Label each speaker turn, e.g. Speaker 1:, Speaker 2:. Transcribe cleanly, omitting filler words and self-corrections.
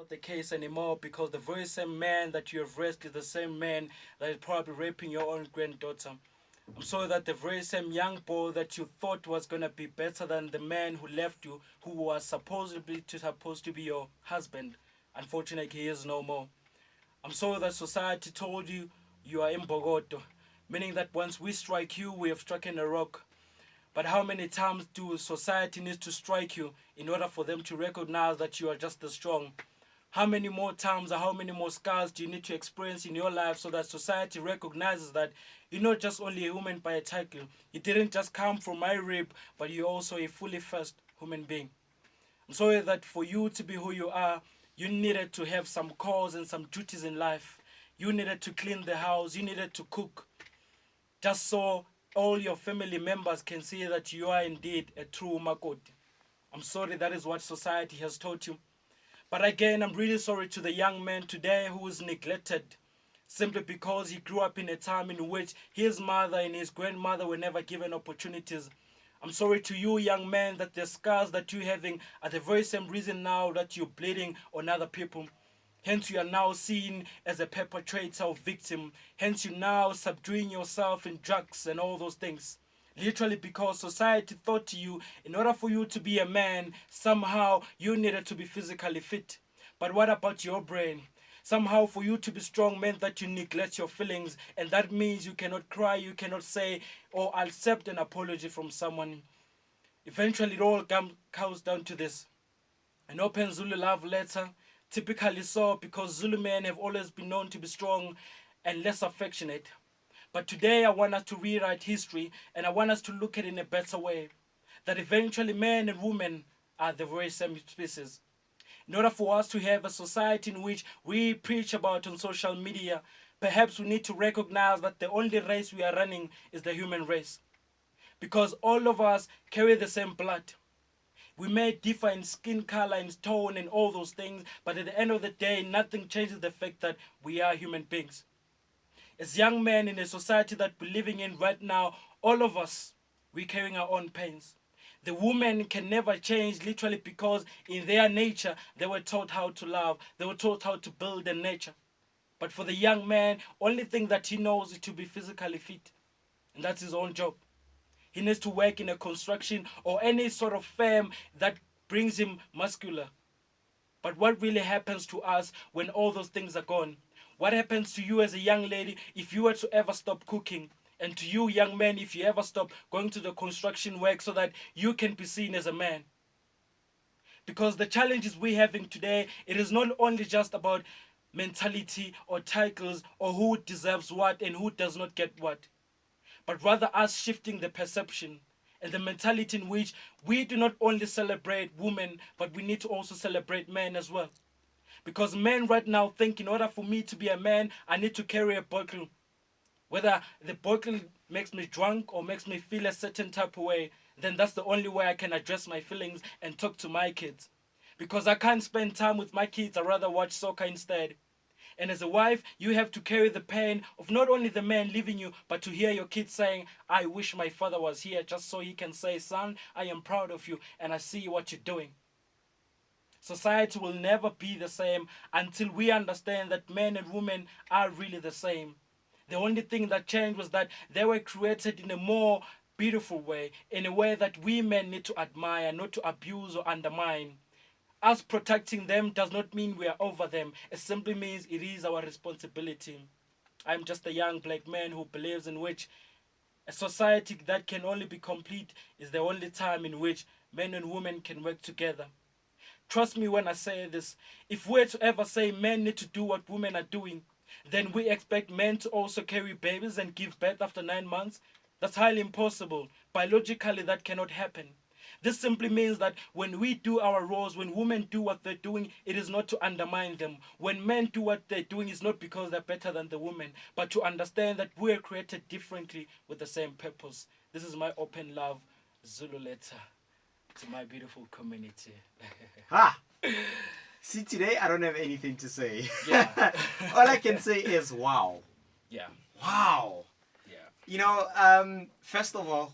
Speaker 1: Not the case anymore because the very same man that you have raised is the same man that is probably raping your own granddaughter. I'm sorry that the very same young boy that you thought was gonna be better than the man who left you, who was supposed to be your husband, unfortunately he is no more. I'm sorry that society told you you are in Bogoto, meaning that once we strike you, we have stricken a rock. But how many times do society need to strike you in order for them to recognize that you are just as strong? How many more times or how many more scars do you need to experience in your life so that society recognizes that you're not just only a woman by a title? You didn't just come from my rib, but you're also a fully first human being. I'm sorry that for you to be who you are, you needed to have some calls and some duties in life. You needed to clean the house, you needed to cook, just so all your family members can see that you are indeed a true Makoti. I'm sorry that is what society has taught you. But again, I'm really sorry to the young man today who is neglected simply because he grew up in a time in which his mother and his grandmother were never given opportunities. I'm sorry to you, young man, that the scars that you're having are the very same reason now that you're bleeding on other people. Hence, you are now seen as a perpetrator or victim. Hence, you now subduing yourself in drugs and all those things. Literally because society thought to you, in order for you to be a man, somehow you needed to be physically fit. But what about your brain? Somehow for you to be strong meant that you neglect your feelings, and that means you cannot cry, you cannot say or accept an apology from someone. Eventually, it all comes down to this. An open Zulu love letter, typically so because Zulu men have always been known to be strong and less affectionate. But today I want us to rewrite history and I want us to look at it in a better way. That eventually men and women are the very same species. In order for us to have a society in which we preach about on social media, perhaps we need to recognize that the only race we are running is the human race. Because all of us carry the same blood. We may differ in skin color, in tone, and all those things, but at the end of the day, nothing changes the fact that we are human beings. As young men in a society that we're living in right now, all of us, we're carrying our own pains. The women can never change literally because in their nature, they were taught how to love. They were taught how to build a nature. But for the young man, only thing that he knows is to be physically fit. And that's his own job. He needs to work in a construction or any sort of firm that brings him muscular. But what really happens to us when all those things are gone? What happens to you as a young lady if you were to ever stop cooking? And to you, young men, if you ever stop going to the construction work so that you can be seen as a man? Because the challenges we're having today, it is not only just about mentality or titles or who deserves what and who does not get what, but rather us shifting the perception and the mentality in which we do not only celebrate women, but we need to also celebrate men as well. Because men right now think in order for me to be a man, I need to carry a bottle. Whether the bottle makes me drunk or makes me feel a certain type of way, then that's the only way I can address my feelings and talk to my kids. Because I can't spend time with my kids, I'd rather watch soccer instead. And as a wife, you have to carry the pain of not only the man leaving you, but to hear your kids saying, I wish my father was here just so he can say, son, I am proud of you and I see what you're doing. Society will never be the same until we understand that men and women are really the same. The only thing that changed was that they were created in a more beautiful way, in a way that we men need to admire, not to abuse or undermine. Us protecting them does not mean we are over them. It simply means it is our responsibility. I'm just a young black man who believes in which a society that can only be complete is the only time in which men and women can work together. Trust me when I say this. If we're to ever say men need to do what women are doing, then we expect men to also carry babies and give birth after 9 months. That's highly impossible. Biologically, that cannot happen. This simply means that when we do our roles, when women do what they're doing, it is not to undermine them. When men do what they're doing, it's not because they're better than the women, but to understand that we are created differently with the same purpose. This is my open love Zulu letter to my beautiful community.
Speaker 2: Ah! See, today I don't have anything to say.
Speaker 1: Yeah.
Speaker 2: All I can say is wow.
Speaker 1: Yeah.
Speaker 2: Wow.
Speaker 1: Yeah.
Speaker 2: You know, first of all,